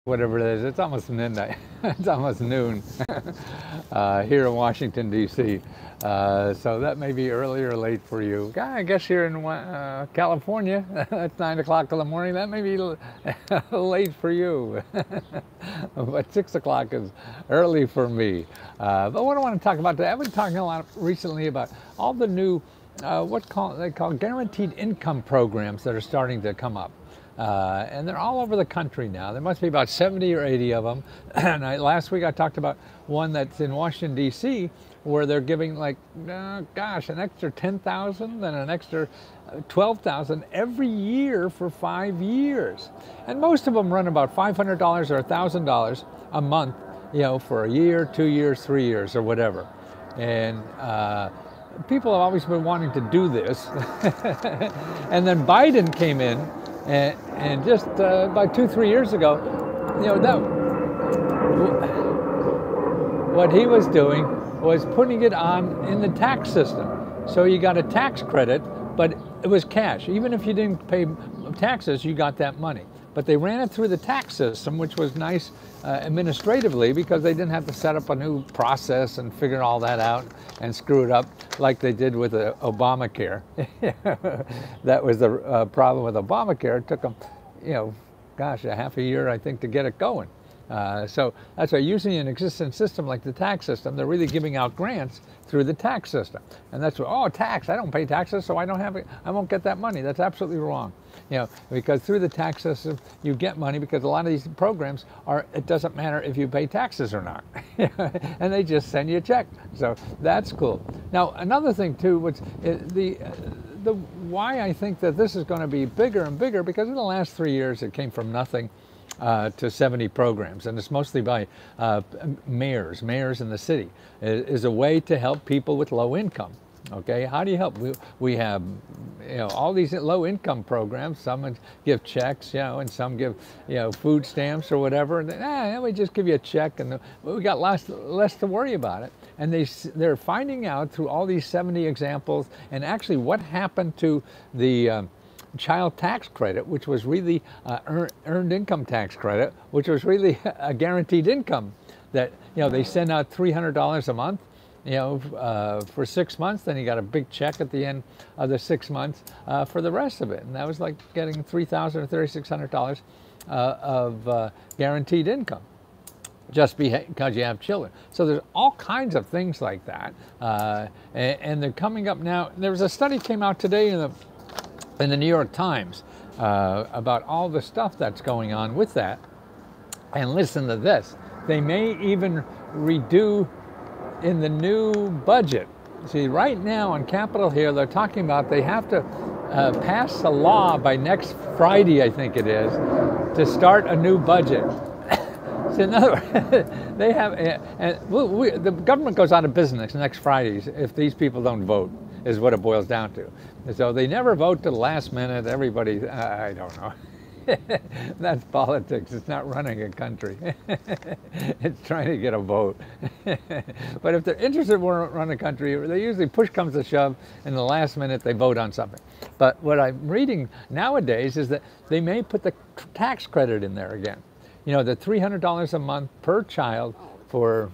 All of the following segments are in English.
whatever it is. It's almost midnight. It's almost noon here in Washington, D.C. So that may be early or late for you. I guess here in California, it's 9 o'clock in the morning. That may be late for you. But 6 o'clock is early for me. But what I want to talk about today, I've been talking a lot recently about all the new, they call guaranteed income programs that are starting to come up. And they're all over the country now. There must be about 70 or 80 of them. And last week I talked about one that's in Washington, D.C., where they're giving like, an extra 10,000 and an extra 12,000 every year for 5 years. And most of them run about $500 or $1,000 a month, for a year, 2 years, 3 years, or whatever. And people have always been wanting to do this. And then Biden came in. And just about 2-3 years ago, what he was doing was putting it on in the tax system. So you got a tax credit, but it was cash. Even if you didn't pay taxes, you got that money. But they ran it through the tax system, which was nice administratively, because they didn't have to set up a new process and figure all that out and screw it up like they did with Obamacare. That was the problem with Obamacare. It took them, a half a year, I think, to get it going. So that's why using an existing system like the tax system, they're really giving out grants through the tax system. And that's what, tax, I don't pay taxes, so I won't get that money. That's absolutely wrong. Because through the tax system, you get money, because a lot of these programs it doesn't matter if you pay taxes or not. And they just send you a check. So that's cool. Now, another thing too, which why I think that this is going to be bigger and bigger, because in the last 3 years, it came from nothing to 70 programs, and it's mostly by mayors in the city. It is a way to help people with low income. Okay, how do you help? We have, all these low income programs. Some give checks, and some give, food stamps or whatever. And we just give you a check, and we got less to worry about it. And they're finding out through all these 70 examples, and actually what happened to the child tax credit, which was really earned income tax credit, which was really a guaranteed income that, they send out $300 a month, for 6 months, then you got a big check at the end of the 6 months for the rest of it. And that was like getting $3,000 or $3,600 of guaranteed income, just because you have children. So there's all kinds of things like that. And they're coming up now. There was a study came out today in the New York Times about all the stuff that's going on with that. And listen to this. They may even redo in the new budget. See, right now on Capitol Hill, they're talking about they have to pass a law by next Friday, I think it is, to start a new budget. So in other words, they have, the government goes out of business next Friday if these people don't vote, is what it boils down to. So they never vote to the last minute. Everybody, I don't know. That's politics. It's not running a country. It's trying to get a vote. But if they're interested in running a country, they usually push comes to shove, and the last minute they vote on something. But what I'm reading nowadays is that they may put the tax credit in there again. The $300 a month per child for,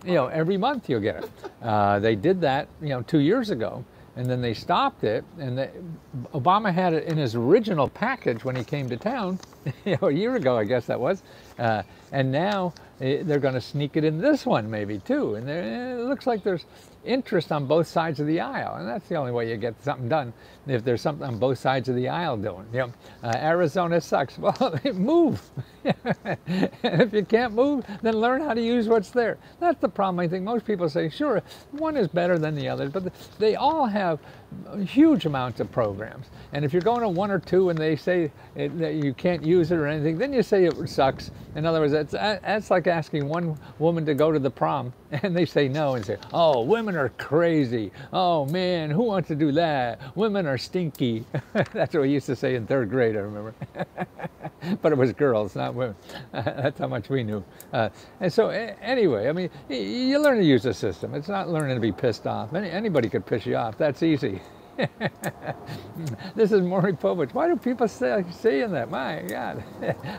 every month you'll get it. They did that, 2 years ago. And then they stopped it, and Obama had it in his original package when he came to town, a year ago, I guess that was. And now they're going to sneak it in this one maybe too. And it looks like there's interest on both sides of the aisle, and that's the only way you get something done, if there's something on both sides of the aisle doing. Arizona sucks. Well, move. And if you can't move, then learn how to use what's there. That's the problem. I think most people say, sure, one is better than the other, but they all have huge amounts of programs. And if you're going to one or two and they say that you can't use it or anything, then you say it sucks. In other words, that's like asking one woman to go to the prom and they say no, and say, oh, women are crazy. Oh man, who wants to do that? Women are stinky. That's what we used to say in 3rd grade, I remember. But it was girls, not women. That's how much we knew. And so anyway, I mean, you learn to use the system. It's not learning to be pissed off. Anybody could piss you off. That's easy. This is Maury Povich. Why do people say saying that? My God.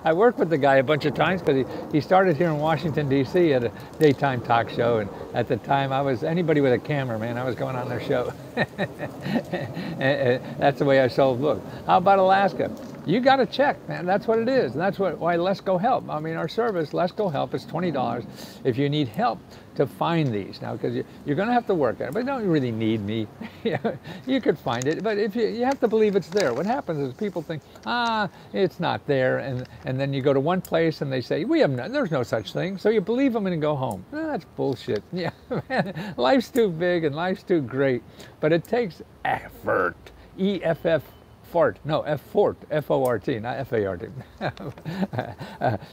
I worked with the guy a bunch of times because he started here in Washington, D.C. at a daytime talk show. And at the time, I was anybody with a camera, man, I was going on their show. And that's the way I sold books. How about Alaska? You got to check, man. That's what it is. And that's why Let's Go Help. I mean, our service, Let's Go Help, is $20 if you need help to find these. Now, because you're going to have to work at it, but you don't really need me. You could find it, but if you have to believe it's there. What happens is people think, it's not there, and then you go to one place and they say, there's no such thing. So you believe them and go home. That's bullshit. Yeah, man, life's too big and life's too great, but it takes effort. E-F-F. Fort, no, F-Fort, F-O-R-T, not F-A-R-T.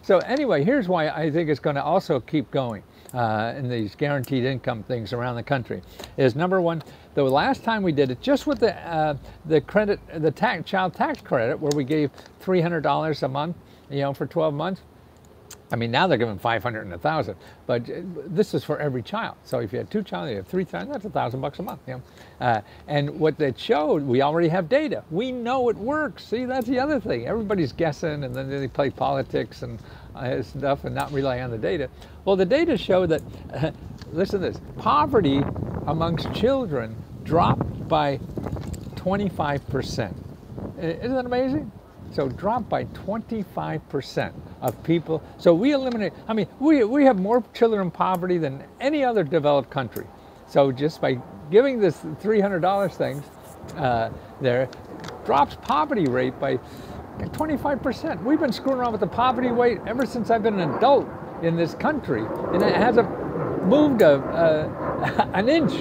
So anyway, here's why I think it's going to also keep going in these guaranteed income things around the country. Is number one, the last time we did it, just with the credit, the child tax credit, where we gave $300 a month, for 12 months. I mean, now they're giving 500 and 1,000, but this is for every child. So if you had 2 children, you have 3 children, that's $1,000 a month. And what that showed, we already have data. We know it works. See, that's the other thing. Everybody's guessing, and then they play politics and stuff and not rely on the data. Well, the data show that, listen to this, poverty amongst children dropped by 25%. Isn't that amazing? So dropped by 25% of people. So we eliminate, I mean, we have more children in poverty than any other developed country. So just by giving this $300 things there, drops poverty rate by 25%. We've been screwing around with the poverty rate ever since I've been an adult in this country, and it hasn't moved an inch.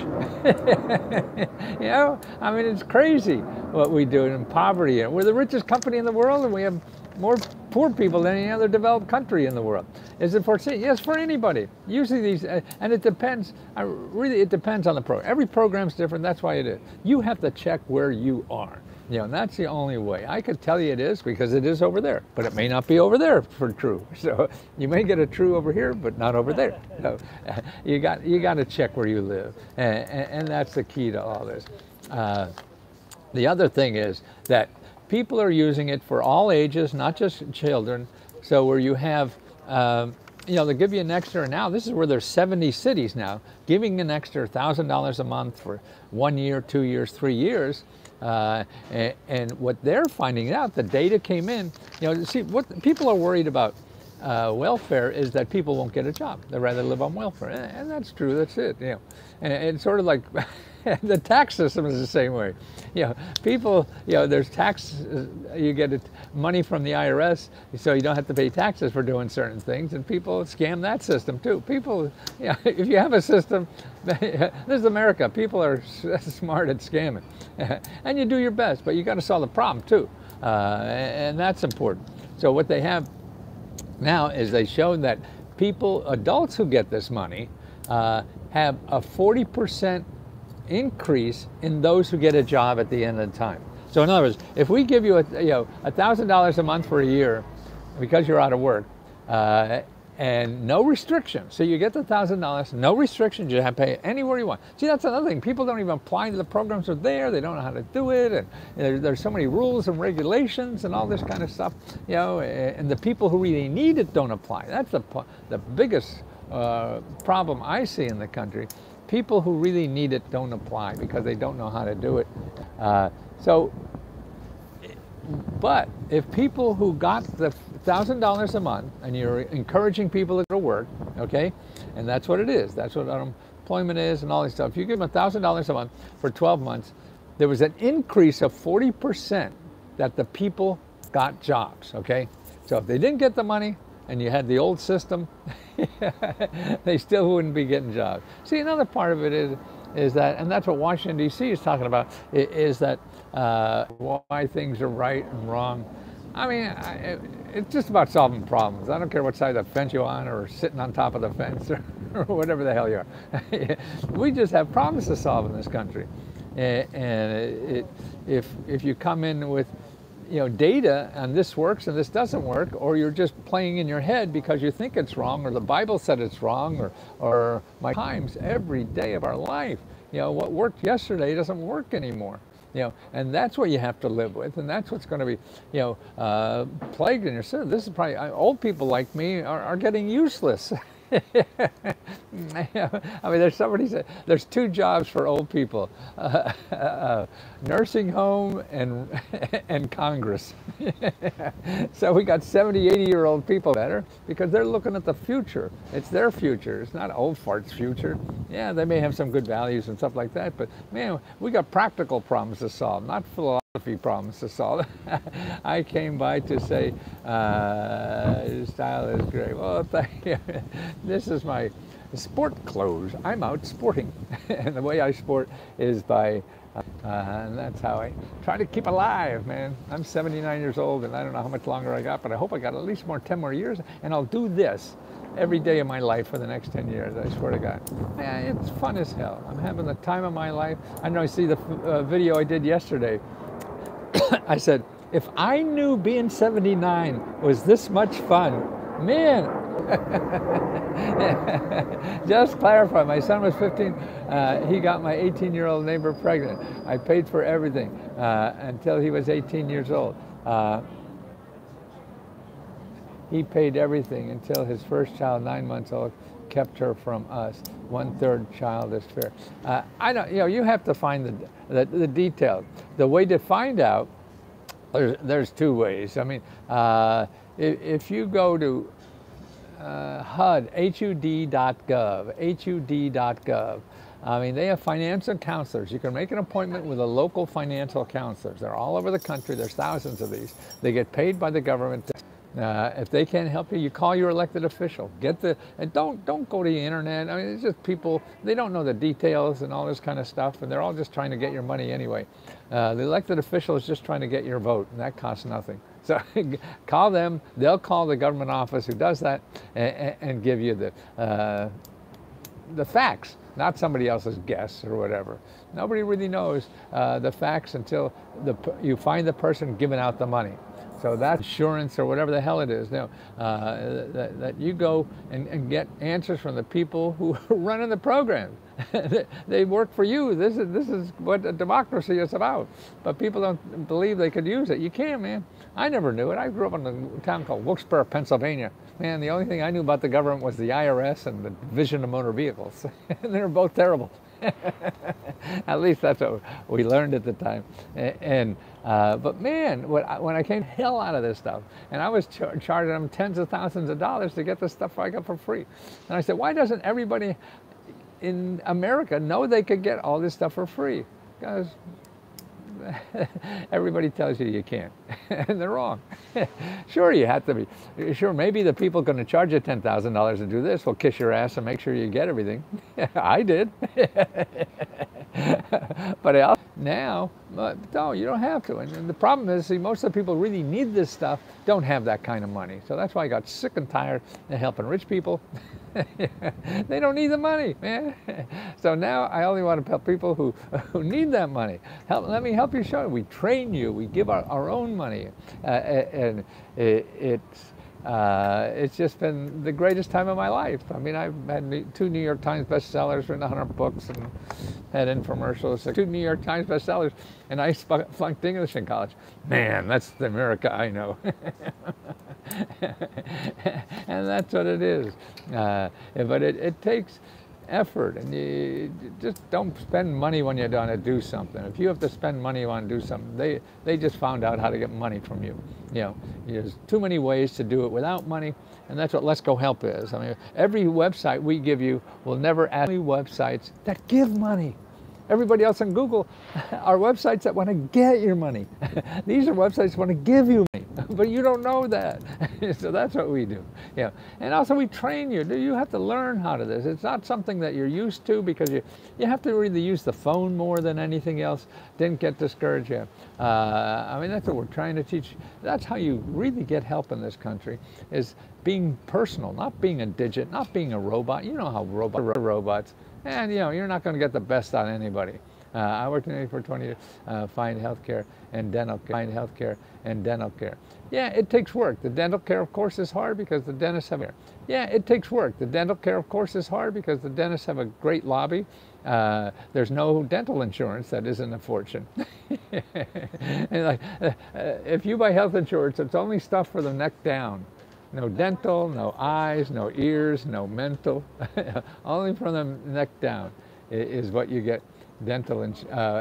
I mean, it's crazy what we do in poverty. We're the richest company in the world, and we have more poor people than any other developed country in the world. Is it for, yes, for anybody. Usually these, and it depends, really it depends on the program. Every program's different, that's why it is. You have to check where you are. And that's the only way. I could tell you it is because it is over there, but it may not be over there for true. So you may get a true over here, but not over there. So you got to check where you live, and that's the key to all this. The other thing is that people are using it for all ages, not just children. So where you have, they give you an extra, now this is where there's 70 cities now, giving an extra $1,000 a month for 1 year, 2 years, 3 years. And what they're finding out, the data came in, see, what people are worried about welfare is that people won't get a job. They'd rather live on welfare. And that's true, that's it. And it's sort of like the tax system is the same way. People, there's tax, you get money from the IRS, so you don't have to pay taxes for doing certain things, and people scam that system too. People, if you have a system, this is America, people are smart at scamming. And you do your best, but you got to solve the problem too. And that's important. So what they have now is they showed that adults who get this money, have a 40% increase in those who get a job at the end of the time. So in other words, if we give you $1,000 a month for a year because you're out of work, and no restrictions, so you get the $1,000, no restrictions, you have to pay anywhere you want. See, that's another thing. People don't even apply to the programs are there. They don't know how to do it, and there's so many rules and regulations and all this kind of stuff. And the people who really need it don't apply. That's the biggest problem I see in the country. People who really need it don't apply because they don't know how to do it. But if people who got the $1,000 a month, and you're encouraging people to go to work, okay, and that's what it is. That's what unemployment is and all this stuff. If you give them $1,000 a month for 12 months, there was an increase of 40% that the people got jobs, okay? So if they didn't get the money and you had the old system, they still wouldn't be getting jobs. See, another part of it is that, and that's what Washington, D.C. is talking about, is that why things are right and wrong. I mean, it's just about solving problems. I don't care what side of the fence you're on, or sitting on top of the fence, or whatever the hell you are. We just have problems to solve in this country. And if you come in with data, and this works and this doesn't work, or you're just playing in your head because you think it's wrong, or the Bible said it's wrong, or my times every day of our life. What worked yesterday doesn't work anymore. and that's what you have to live with, and that's what's going to be, plagued in your system. This is probably, old people like me are getting useless. I mean, somebody said there's 2 jobs for old people: nursing home and Congress. So we got 70, 80-year-old people better because they're looking at the future. It's their future. It's not old farts' future. Yeah, they may have some good values and stuff like that, but man, we got practical problems to solve, not philosophy problems to solve. I came by to say, your style is great. Well, thank you. This is my sport clothes. I'm out sporting. And the way I sport is by, and that's how I try to keep alive, man. I'm 79 years old, and I don't know how much longer I got, but I hope I got at least 10 more years, and I'll do this every day of my life for the next 10 years, I swear to God. Man, it's fun as hell. I'm having the time of my life. I know, I see the video I did yesterday. I said, if I knew being 79 was this much fun, man. Just clarify, my son was 15. He got my 18-year-old neighbor pregnant. I paid for everything until he was 18 years old. He paid everything until his first child, 9 months old, kept her from us. 1/3 child is fair. I don't, you have to find the details. The way to find out, there's 2 ways. I mean, if you go to HUD, HUD.gov, I mean, they have financial counselors. You can make an appointment with a local financial counselors. They're all over the country. There's thousands of these. They get paid by the government. If they can't help you, you call your elected official. And don't go to the internet. I mean, it's just people, they don't know the details and all this kind of stuff, and they're all just trying to get your money anyway. The elected official is just trying to get your vote, and that costs nothing. So call them. They'll call the government office who does that and give you the facts, not somebody else's guess or whatever. Nobody really knows the facts until you find the person giving out the money. So that's insurance or whatever the hell it is. That you go and get answers from the people who are running the program. They work for you. This is what a democracy is about. But people don't believe they could use it. You can, man. I never knew it. I grew up in a town called Wilkesboro, Pennsylvania. Man, the only thing I knew about the government was the IRS and the Division of Motor Vehicles. And they were both terrible. At least that's what we learned at the time. But man, when I came the hell out of this stuff, and I was charging them tens of thousands of dollars to get the stuff I got for free. And I said, why doesn't everybody in America know they could get all this stuff for free? Because everybody tells you can't, and they're wrong. Sure, you have to be. Sure, maybe the people going to charge you $10,000 to do this will kiss your ass and make sure you get everything. I did. But now, no, you don't have to. And the problem is, see, most of the people who really need this stuff don't have that kind of money. So that's why I got sick and tired of helping rich people. They don't need the money, man. So now I only want to help people who need that money. Let me help you show you. We train you. We give our own money. And it's just been the greatest time of my life. I mean, I've had 2 New York Times bestsellers, written 100 books, and had infomercials, 2 New York Times bestsellers, and I flunked English in college. Man, that's the America I know. And that's what it is. But it takes effort, and you just don't spend money when you're going to do something. If you have to spend money on do something, they just found out how to get money from you. There's too many ways to do it without money, and that's what Let's Go Help is. I mean, every website we give you will never ask any websites that give money. Everybody else on Google are websites that want to get your money. These are websites that want to give you money, but you don't know that. So that's what we do. And also we train you. You have to learn how to this. It's not something that you're used to, because you have to really use the phone more than anything else. Didn't get discouraged yet. I mean, that's what we're trying to teach. That's how you really get help in this country, is being personal, not being a digit, not being a robot. You know how robots. And you're not going to get the best out of anybody. I worked in the Navy for 20 years, find healthcare and dental care. Yeah, it takes work. The dental care, of course, is hard because the dentists have. Yeah, it takes work. The dental care, of course, is hard because the dentists have a great lobby. There's no dental insurance that isn't a fortune. And like, if you buy health insurance, it's only stuff for the neck down. No dental, no eyes, no ears, no mental. Only from the neck down is what you get dental and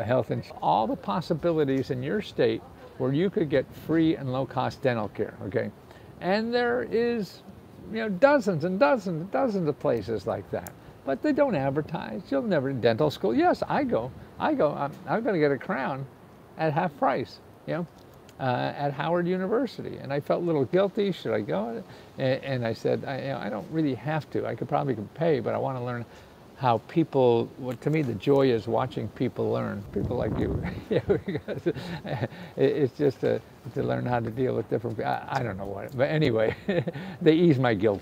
health insurance. All the possibilities in your state where you could get free and low-cost dental care, okay? And there is, dozens and dozens and dozens of places like that. But they don't advertise. You'll never, dental school, yes, I go. I'm going to get a crown at half price, at Howard University. And I felt a little guilty, should I go? And I said, I don't really have to. I could probably pay, but I want to learn how people, to me the joy is watching people learn, people like you. It's just to learn how to deal with different, I don't know what, but anyway, they ease my guilt,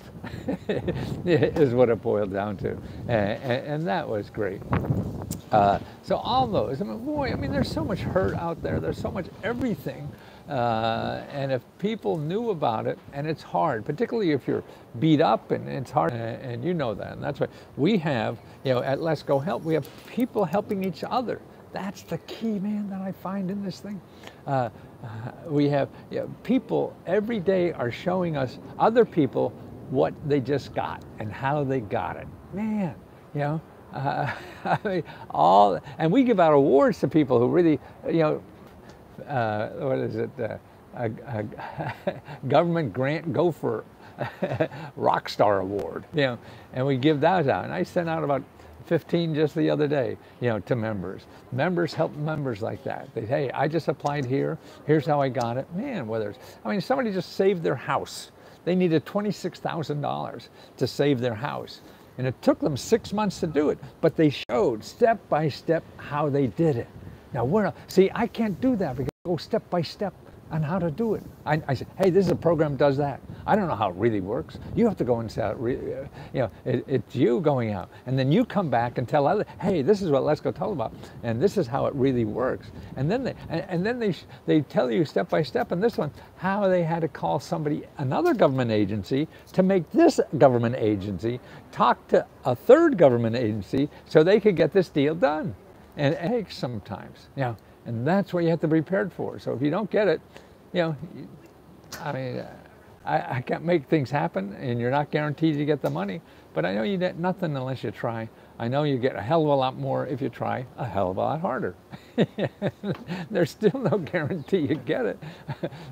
is what it boiled down to. And that was great. So all those, boy, there's so much hurt out there, there's so much everything. And if people knew about it, and it's hard, particularly if you're beat up, and it's hard, and you know that, and that's why we have, at Let's Go Help, we have people helping each other. That's the key, man, that I find in this thing. We have people every day are showing us, other people, what they just got and how they got it. Man, and we give out awards to people who really, what is it, a government grant gopher rock star award, and we give that out. And I sent out about 15 just the other day, to members. Members help members like that. They, hey, I just applied here. Here's how I got it. Man, whether it's, somebody just saved their house. They needed $26,000 to save their house. And it took them 6 months to do it, but they showed step by step how they did it. Now, see, I can't do that because I go step by step on how to do it. I said, hey, this is a program that does that. I don't know how it really works. You have to go and say, it's you going out. And then you come back and tell others, hey, this is what Let's Go Tell about, and this is how it really works. And then they tell you step by step, and this one, how they had to call another government agency to make this government agency talk to a third government agency so they could get this deal done. And it takes sometimes, and that's what you have to be prepared for. So if you don't get it, I can't make things happen, and you're not guaranteed to get the money, but I know you get nothing unless you try. I know you get a hell of a lot more if you try a hell of a lot harder. There's still no guarantee you get it,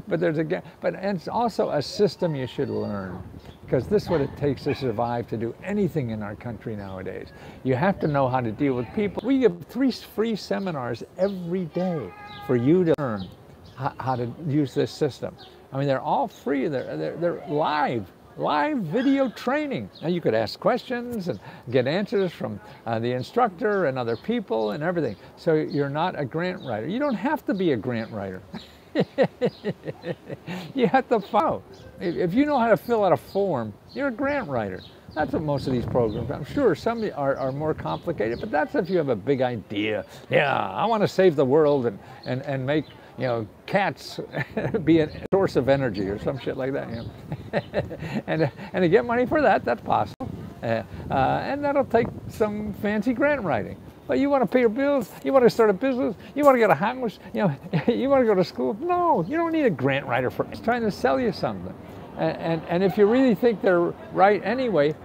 but it's also a system you should learn, because this is what it takes to survive, to do anything in our country nowadays. You have to know how to deal with people. We give 3 free seminars every day for you to learn how to use this system. They're all free. They're live video training. Now you could ask questions and get answers from the instructor and other people and everything. So you're not a grant writer. You don't have to be a grant writer. You have to follow. If you know how to fill out a form, you're a grant writer. That's what most of these programs are. I'm sure some are more complicated, but that's if you have a big idea. Yeah, I want to save the world and make cats be a source of energy or some shit like that. And to get money for that, that's possible. And that'll take some fancy grant writing. But you want to pay your bills, you want to start a business, you want to get a house, you want to go to school. No, you don't need a grant writer for it. It's trying to sell you something. And if you really think they're right anyway,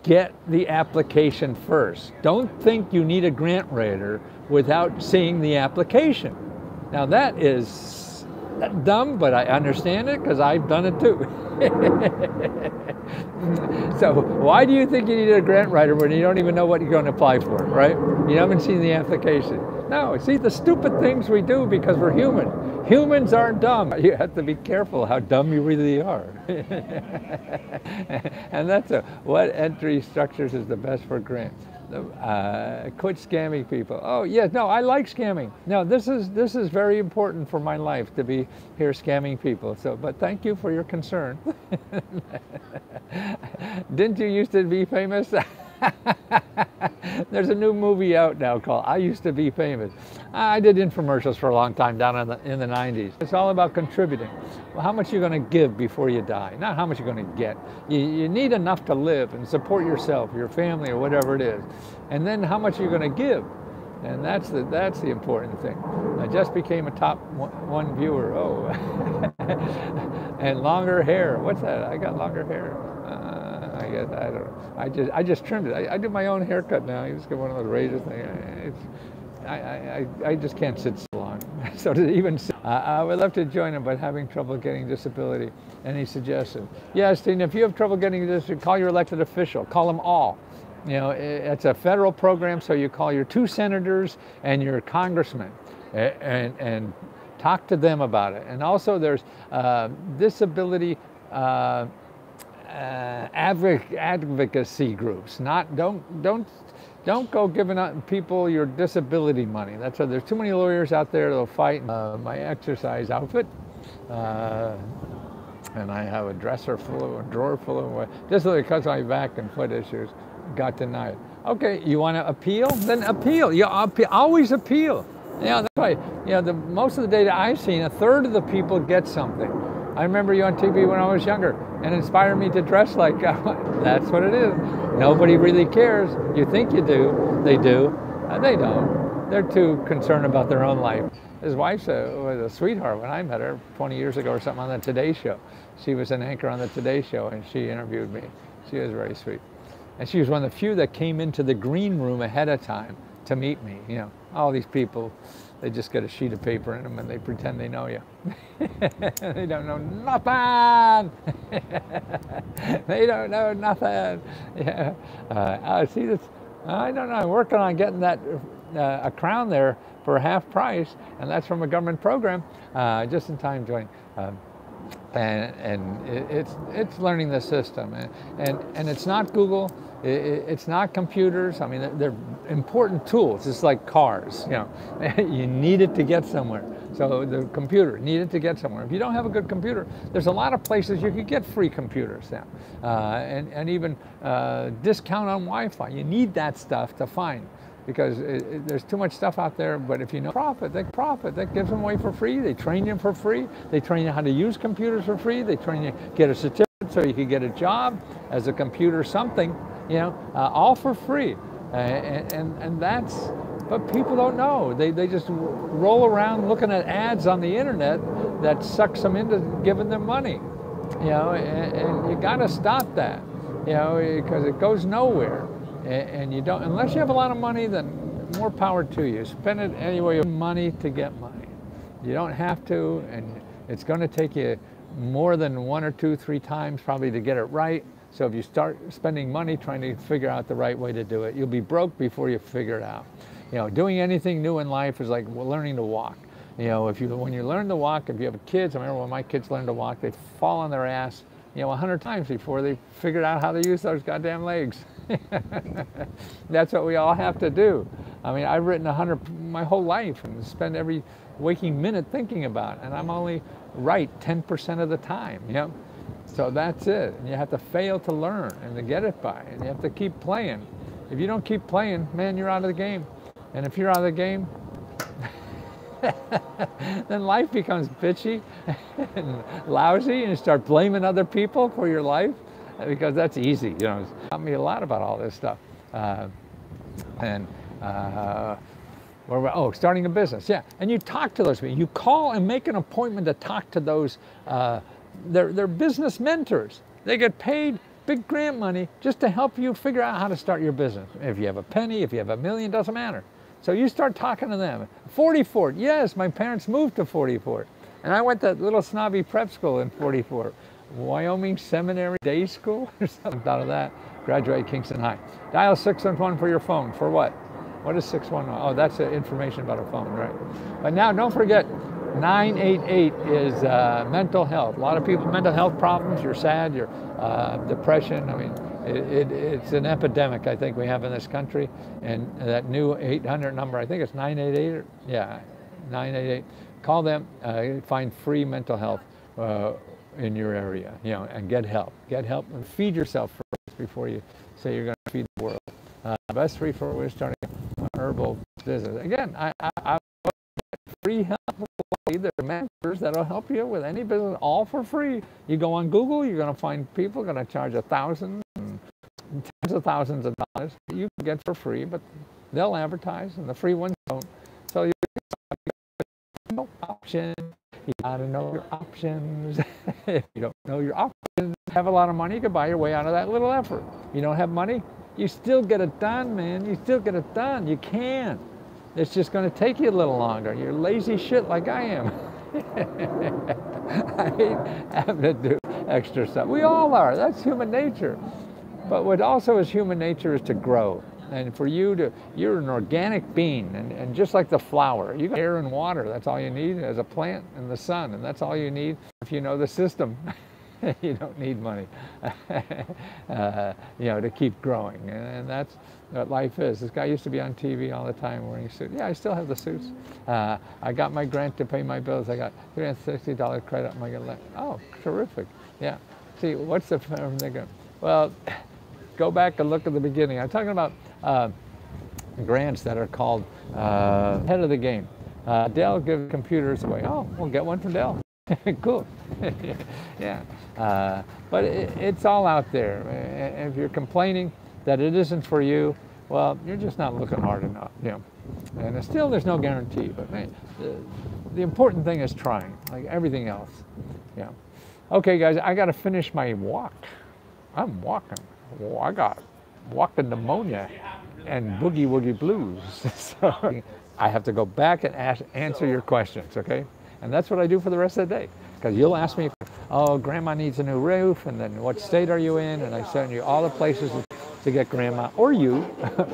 get the application first. Don't think you need a grant writer without seeing the application. Now that is dumb, but I understand it because I've done it too. So why do you think you need a grant writer when you don't even know what you're going to apply for, right? You haven't seen the application. No, see, the stupid things we do because we're human. Humans aren't dumb. You have to be careful how dumb you really are. And that's what entry structures is the best for grants. Quit scamming people. Oh yeah, no, I like scamming. No, this is very important for my life to be here scamming people. So, but thank you for your concern. Didn't you used to be famous? There's a new movie out now called I Used to Be Famous. I did infomercials for a long time down in the 90s. It's all about contributing. Well, how much are you going to give before you die? Not how much you're going to get. You need enough to live and support yourself, your family, or whatever it is. And then how much are you going to give? And that's the important thing. I just became a top one viewer. Oh, and longer hair. What's that? I got longer hair. I guess I don't know. I just trimmed it. I do my own haircut now. You just get one of those razor things. I just can't sit so long. So to even sit, I would love to join him, but having trouble getting disability. Any suggestions? Yes, Tina. If you have trouble getting disability, call your elected official. Call them all. You know, it's a federal program, so you call your 2 senators and your congressman and talk to them about it. And also there's disability advocacy groups. Don't go giving out people your disability money. That's why there's too many lawyers out there that'll fight. My exercise outfit. And I have a drawer full of just because of my back and foot issues. Got denied. Okay, you want to appeal? Then appeal. You always appeal. You know, that's why. You know, most of the data I've seen, 1/3 of the people get something. I remember you on TV when I was younger, and inspired me to dress like. That's what it is. Nobody really cares. You think you do. They do. They don't. They're too concerned about their own life. His wife was a sweetheart when I met her 20 years ago or something on the Today Show. She was an anchor on the Today Show, and she interviewed me. She was very sweet. And she was one of the few that came into the green room ahead of time to meet me. You know, all these people, they just get a sheet of paper in them and they pretend they know you. They don't know nothing. They don't know nothing. Yeah. See this? I don't know. I'm working on getting that a crown there for half price, and that's from a government program. Just in time joining. And it's learning the system, and it's not Google, it's not computers. I mean, they're important tools. It's like cars, you know. You need it to get somewhere. So the computer needed to get somewhere. If you don't have a good computer, there's a lot of places you could get free computers now, and even discount on Wi-Fi. You need that stuff to find. Because there's too much stuff out there, but if you know profit, that gives them away for free. They train you for free. They train you how to use computers for free. They train you to get a certificate so you can get a job as a computer something, you know, all for free. And that's, but people don't know. They just roll around looking at ads on the internet that sucks them into giving them money, you know, and you got to stop that, you know, because it goes nowhere. And you don't, unless you have a lot of money, then more power to you. Spend it anyway. You have money to get money. You don't have to, and it's going to take you more than 1 or 2, 3 times probably to get it right. So if you start spending money trying to figure out the right way to do it, you'll be broke before you figure it out. You know, doing anything new in life is like learning to walk. You know, when you learn to walk, if you have kids, I remember when my kids learned to walk, they fall on their ass, you know, 100 times before they figured out how to use those goddamn legs. That's what we all have to do. I mean, I've written 100 my whole life and spend every waking minute thinking about it, and I'm only right 10% of the time, you know? So that's it. And you have to fail to learn and to get it by, and you have to keep playing. If you don't keep playing, man, you're out of the game. And if you're out of the game, then life becomes bitchy and lousy, and you start blaming other people for your life, because that's easy. You know, it's taught me a lot about all this stuff. Starting a business, yeah. And you talk to those people. You call and make an appointment to talk to those, they're business mentors. They get paid big grant money just to help you figure out how to start your business. If you have a penny, if you have $1 million, doesn't matter. So you start talking to them. 40 Fort, yes, my parents moved to 40 Fort. And I went to little snobby prep school in 40 Fort. Wyoming Seminary Day School or something out of that. Graduated Kingston High. Dial 611 for your phone. For what? What is 611? Oh, that's information about a phone, right? But now don't forget, 988 is mental health. A lot of people, mental health problems. You're sad, you're depression. I mean, it's an epidemic, I think, we have in this country. And that new 800 number, I think it's 988. Yeah, 988. Call them, find free mental health in your area, you know, and get help. Get help and feed yourself first before you say you're going to feed the world. Best free for starting a herbal business. Again, I free help. There are mentors that'll help you with any business, all for free. You go on Google, you're going to find people going to charge $1,000, tens of thousands of dollars that you can get for free, but they'll advertise, and the free ones don't. So you no option. You got to know your options. If you don't know your options, have a lot of money, you can buy your way out of that little effort. You don't have money, you still get it done, man. You still get it done. You can. It's just going to take you a little longer. You're lazy shit like I am. I hate having to do extra stuff. We all are. That's human nature. But what also is human nature is to grow. And for you to, you're an organic being, and just like the flower, you got air and water. That's all you need as a plant, and the sun, and that's all you need if you know the system. You don't need money, you know, to keep growing, and that's what life is. This guy used to be on TV all the time wearing a suit. Yeah, I still have the suits. I got my grant to pay my bills. I got $360 credit on my grant. Oh, terrific. Yeah. See, what's the firm thing? Well, go back and look at the beginning. I'm talking about grants that are called head of the game. Dell gives computers away. Oh, we'll get one from Dell. Cool. Yeah. But it's all out there. And if you're complaining that it isn't for you, well, you're just not looking hard enough. You know. And still, there's no guarantee. But man, the important thing is trying, like everything else. Yeah. Okay, guys, I got to finish my walk. I'm walking. Oh, I got walking pneumonia and boogie woogie blues. So I have to go back and answer your questions, okay? And that's what I do for the rest of the day. Because you'll ask me, oh, grandma needs a new roof, and then what state are you in? And I send you all the places to get grandma, or you,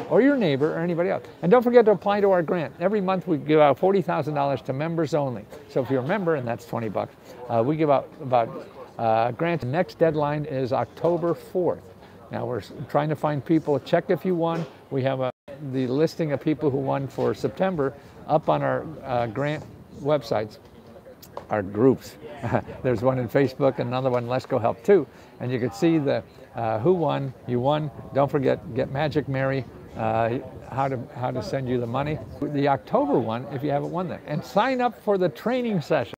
or your neighbor, or anybody else. And don't forget to apply to our grant. Every month we give out $40,000 to members only. So if you're a member, and that's 20 bucks, we give out about grants. The next deadline is October 4th. Now we're trying to find people. Check if you won. We have the listing of people who won for September up on our grant websites, our groups. There's one in Facebook and another one, Let's Go Help too. And you can see the who won. You won. Don't forget, get Magic Mary, how to send you the money. The October one, if you haven't won that. And sign up for the training session.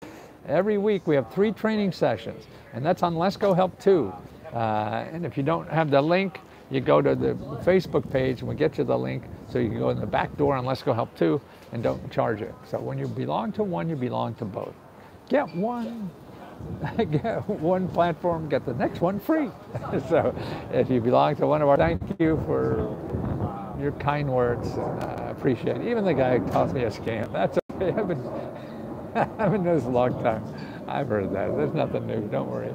Every week we have 3 training sessions, and that's on Let's Go Help too. And if you don't have the link, you go to the Facebook page and we get you the link so you can go in the back door on Let's Go Help too and don't charge it. So when you belong to one, you belong to both. Get one, get one platform, get the next one free. So if you belong to one of our, thank you for your kind words, and I appreciate it. Even the guy who calls me a scam, that's okay. I've been doing this a long time. I've heard that. There's nothing new, don't worry.